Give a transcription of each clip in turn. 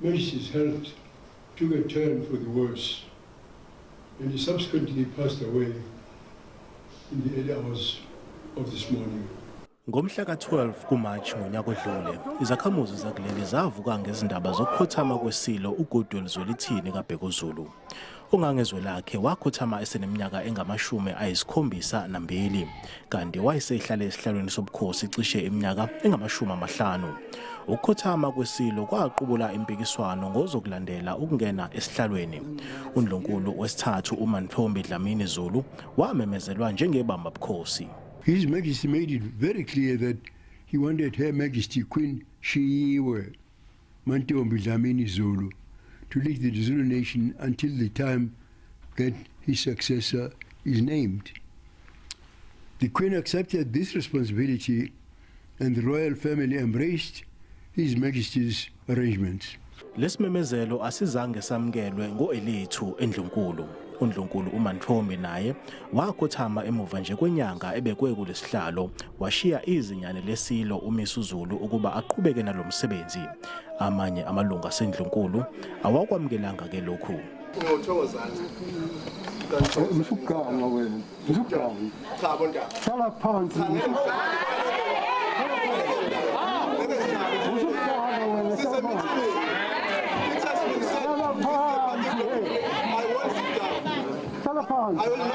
Majesty's health took a turn for the worse, and he subsequently passed away in the early hours of this morning. Ngomhla ka-12 kuMarch ngonyaka odlule, izakhamuzi zakuleli zavuka ngezindaba zokukhothama kwesilo uGoodwill Zwelithini kaBhekuzulu. Ungangezwe lakhe waakhothama eseneminyaka engama-72, kanti wayesehlale esihlalweni sobukhosi cishe iminyaka engama-50. Ukukhothama kwesilo kwaqubula impikiswano ngozokulandela ukungena esihlalweni. UNdlunkulu wesithathu uMantfombi Dlamini Zulu wamemezelwa njengebamba bukhosi. His Majesty made it very clear that he wanted Her Majesty Queen Mantfombi Dlamini Zulu to lead the Zulu nation until the time that his successor is named. The Queen accepted this responsibility and the royal family embraced His Majesty's arrangements. Lesimemezelo asizange samkelwe ngo-elithu eNdlunkulu. UNdlunkulu uMantfombi naye waakhothama emuva nje kwenyanga ebekwe kulesihlalo washiya izinyane lesilo uMisuzulu ukuba aqhubeke nalomsebenzi. Amanye amalunga aseNdlunkulu awakwamukelanga ke lokhu. Musukanga wena, musukanga. Cha bonta. Sala phansi. I will not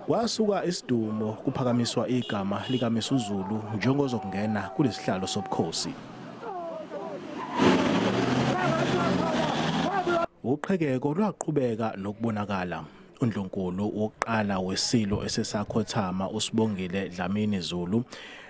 wasuka isidumo kuphakamiswa igama likaMisuzulu njengozokungena kulesihlalo sobukhosi. Uqhekeko lwaqhubeka nokubonakala. UNdlunkulu wokuqala wesilo esesakhothama uSibongile Dlamini Zulu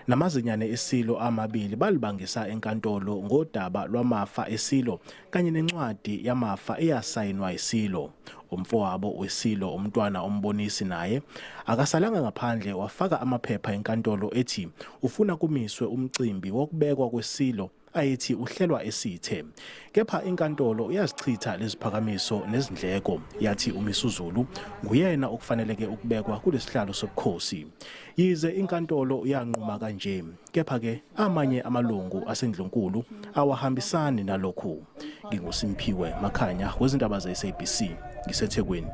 namazinyane esilo amabili balibangisa enkantolo ngodaba lwamafa esilo kanye nencwadi yamafa eyasayinwa isilo. Umfowabo wesilo umntwana ombonisi naye akasalanga ngaphandle wafaka amaphepha enkantolo ethi ufuna kumiswe umcimbi wokubekwa kwesilo ayithi uhlelwa esithe. Kepha inkantolo uyazichitha leziphakamiso nezindleko yathi uMisuzulu nguyena okufaneleke ukubekwa kulesihlalo sobukhosi. Yize inkantolo yanquma kanje, kepha ke amanye amalungu aseNdlunkulu awahambisani nalokhu. NginguSimphiwe Makhanya wezindaba ze-SABC ngiseThekwini.